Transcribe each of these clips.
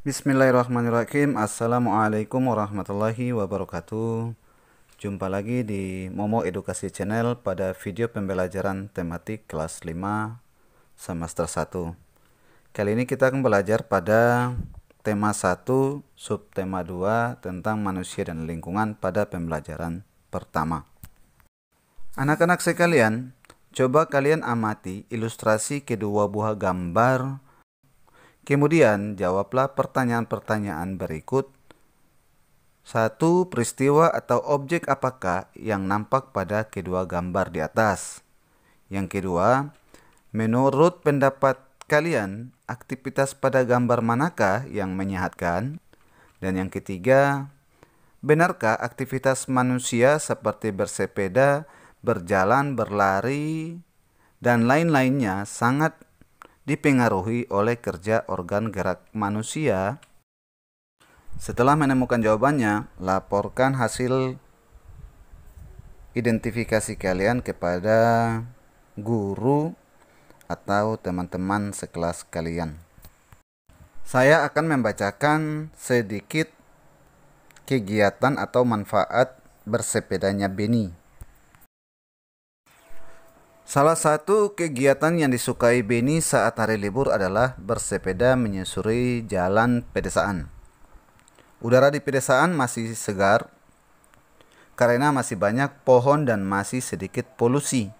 Bismillahirrahmanirrahim. Assalamualaikum warahmatullahi wabarakatuh. Jumpa lagi di Momo Edukasi Channel pada video pembelajaran tematik kelas 5 semester 1. Kali ini kita akan belajar pada tema 1 subtema 2 tentang manusia dan lingkungan pada pembelajaran pertama. Anak-anak sekalian, coba kalian amati ilustrasi kedua buah gambar. Kemudian jawablah pertanyaan-pertanyaan berikut. 1. Peristiwa atau objek apakah yang nampak pada kedua gambar di atas? Yang kedua, menurut pendapat kalian, aktivitas pada gambar manakah yang menyehatkan? Dan yang ketiga, benarkah aktivitas manusia seperti bersepeda, berjalan, berlari, dan lain-lainnya sangat dipengaruhi oleh kerja organ gerak manusia? Setelah menemukan jawabannya, laporkan hasil identifikasi kalian kepada guru atau teman-teman sekelas kalian. Saya akan membacakan sedikit kegiatan atau manfaat bersepedanya Benny. Salah satu kegiatan yang disukai Benny saat hari libur adalah bersepeda menyusuri jalan pedesaan. Udara di pedesaan masih segar karena masih banyak pohon dan masih sedikit polusi.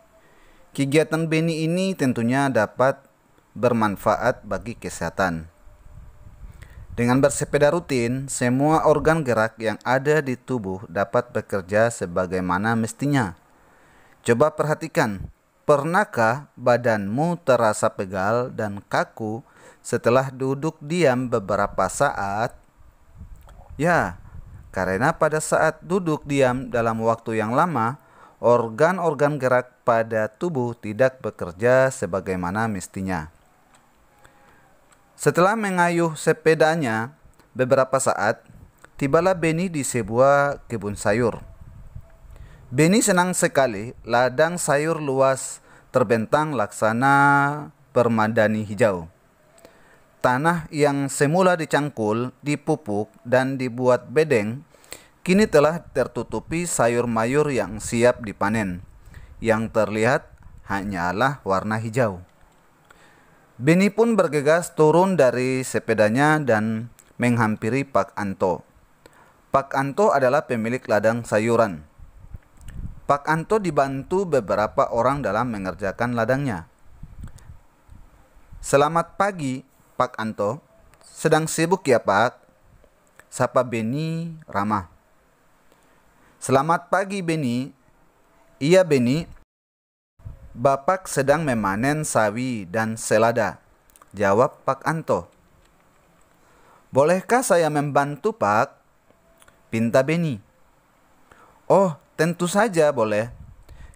Kegiatan Benny ini tentunya dapat bermanfaat bagi kesehatan. Dengan bersepeda rutin, semua organ gerak yang ada di tubuh dapat bekerja sebagaimana mestinya. Coba perhatikan. Pernahkah badanmu terasa pegal dan kaku setelah duduk diam beberapa saat? Ya, karena pada saat duduk diam dalam waktu yang lama, organ-organ gerak pada tubuh tidak bekerja sebagaimana mestinya. Setelah mengayuh sepedanya beberapa saat, tibalah Benny di sebuah kebun sayur. Benny senang sekali. Ladang sayur luas terbentang laksana permadani hijau. Tanah yang semula dicangkul, dipupuk, dan dibuat bedeng, kini telah tertutupi sayur mayur yang siap dipanen. Yang terlihat hanyalah warna hijau. Benny pun bergegas turun dari sepedanya dan menghampiri Pak Anto. Pak Anto adalah pemilik ladang sayuran. Pak Anto dibantu beberapa orang dalam mengerjakan ladangnya. Selamat pagi, Pak Anto. Sedang sibuk ya, Pak? Sapa Benny ramah. Selamat pagi, Benny. Iya, Benny. Bapak sedang memanen sawi dan selada, jawab Pak Anto. Bolehkah saya membantu, Pak? Pinta Benny. Oh, tentu saja boleh.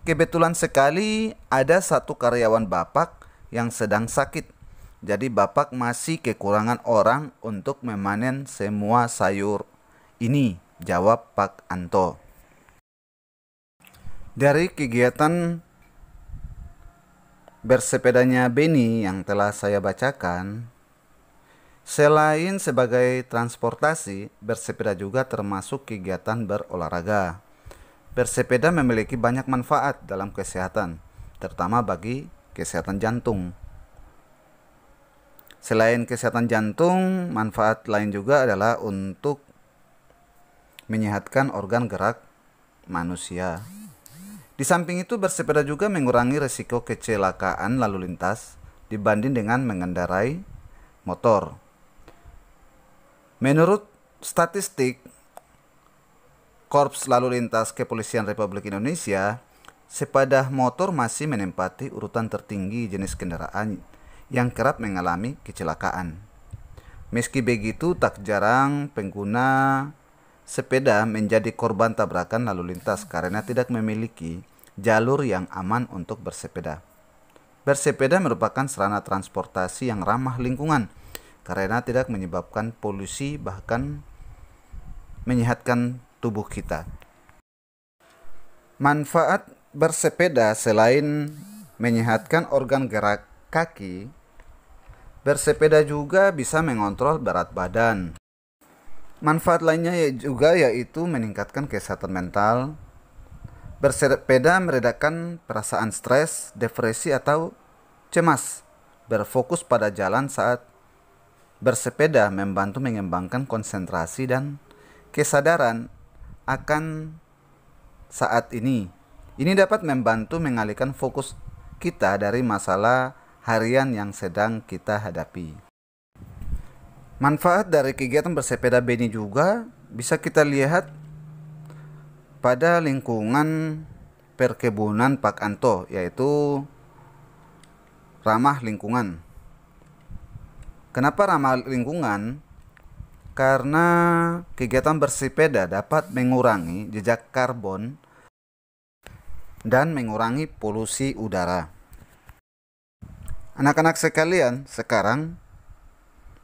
Kebetulan sekali ada satu karyawan Bapak yang sedang sakit. Jadi Bapak masih kekurangan orang untuk memanen semua sayur ini, jawab Pak Anto. Dari kegiatan bersepedanya Benny yang telah saya bacakan, selain sebagai transportasi, bersepeda juga termasuk kegiatan berolahraga. Bersepeda memiliki banyak manfaat dalam kesehatan, terutama bagi kesehatan jantung. Selain kesehatan jantung, manfaat lain juga adalah untuk menyehatkan organ gerak manusia. Di samping itu, bersepeda juga mengurangi risiko kecelakaan lalu lintas dibanding dengan mengendarai motor. Menurut statistik, Korps Lalu Lintas Kepolisian Republik Indonesia, sepeda motor masih menempati urutan tertinggi jenis kendaraan yang kerap mengalami kecelakaan. Meski begitu, tak jarang pengguna sepeda menjadi korban tabrakan lalu lintas karena tidak memiliki jalur yang aman untuk bersepeda. Bersepeda merupakan sarana transportasi yang ramah lingkungan karena tidak menyebabkan polusi, bahkan menyehatkan tubuh kita. Manfaat bersepeda selain menyehatkan organ gerak kaki, bersepeda juga bisa mengontrol berat badan. Manfaat lainnya juga yaitu meningkatkan kesehatan mental. Bersepeda meredakan perasaan stres, depresi atau cemas. Berfokus pada jalan saat bersepeda membantu mengembangkan konsentrasi dan kesadaran akan saat ini. Ini dapat membantu mengalihkan fokus kita dari masalah harian yang sedang kita hadapi. Manfaat dari kegiatan bersepeda Beni juga bisa kita lihat pada lingkungan perkebunan Pak Anto, yaitu ramah lingkungan. Kenapa ramah lingkungan? Karena kegiatan bersepeda dapat mengurangi jejak karbon dan mengurangi polusi udara. Anak-anak sekalian, sekarang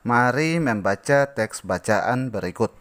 mari membaca teks bacaan berikut.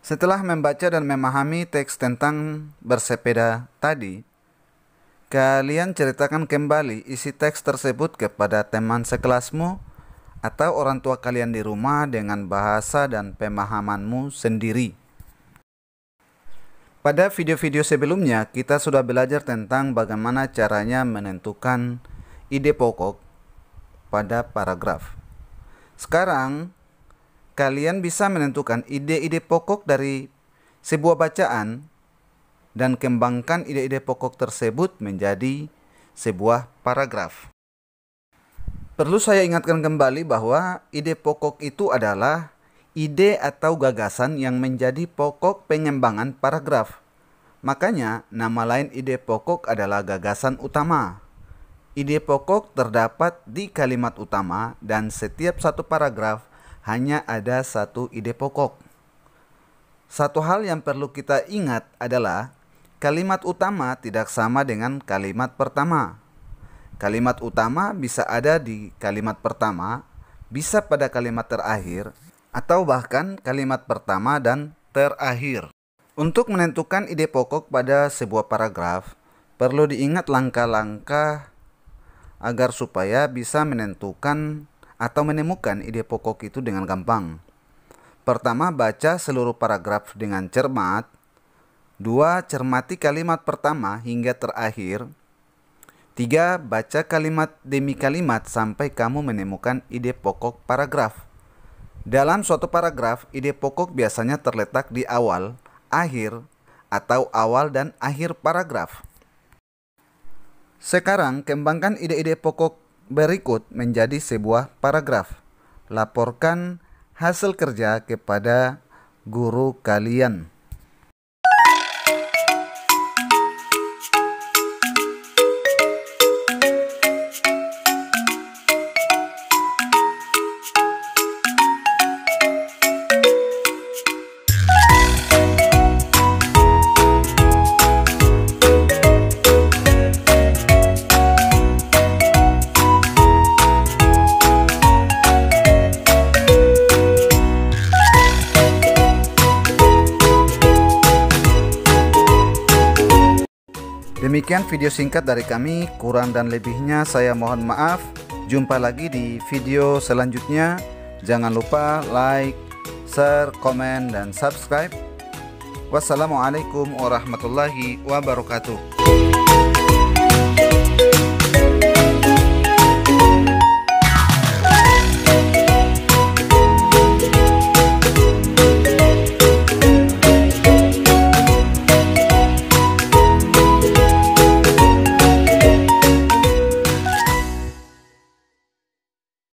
Setelah membaca dan memahami teks tentang bersepeda tadi, kalian ceritakan kembali isi teks tersebut kepada teman sekelasmu atau orang tua kalian di rumah dengan bahasa dan pemahamanmu sendiri. Pada video-video sebelumnya, kita sudah belajar tentang bagaimana caranya menentukan ide pokok pada paragraf. Sekarang, kalian bisa menentukan ide-ide pokok dari sebuah bacaan dan kembangkan ide-ide pokok tersebut menjadi sebuah paragraf. Perlu saya ingatkan kembali bahwa ide pokok itu adalah ide atau gagasan yang menjadi pokok pengembangan paragraf. Makanya, nama lain ide pokok adalah gagasan utama. Ide pokok terdapat di kalimat utama dan setiap satu paragraf hanya ada satu ide pokok. Satu hal yang perlu kita ingat adalah kalimat utama tidak sama dengan kalimat pertama. Kalimat utama bisa ada di kalimat pertama, bisa pada kalimat terakhir, atau bahkan kalimat pertama dan terakhir. Untuk menentukan ide pokok pada sebuah paragraf, perlu diingat langkah-langkah agar supaya bisa menentukan atau menemukan ide pokok itu dengan gampang. Pertama, baca seluruh paragraf dengan cermat. Dua, cermati kalimat pertama hingga terakhir. 3. Baca kalimat demi kalimat sampai kamu menemukan ide pokok paragraf. Dalam suatu paragraf, ide pokok biasanya terletak di awal, akhir, atau awal dan akhir paragraf. Sekarang, kembangkan ide-ide pokok berikut menjadi sebuah paragraf. Laporkan hasil kerja kepada guru kalian. Demikian video singkat dari kami, kurang dan lebihnya saya mohon maaf. Jumpa lagi di video selanjutnya. Jangan lupa like, share, komen, dan subscribe. Wassalamualaikum warahmatullahi wabarakatuh.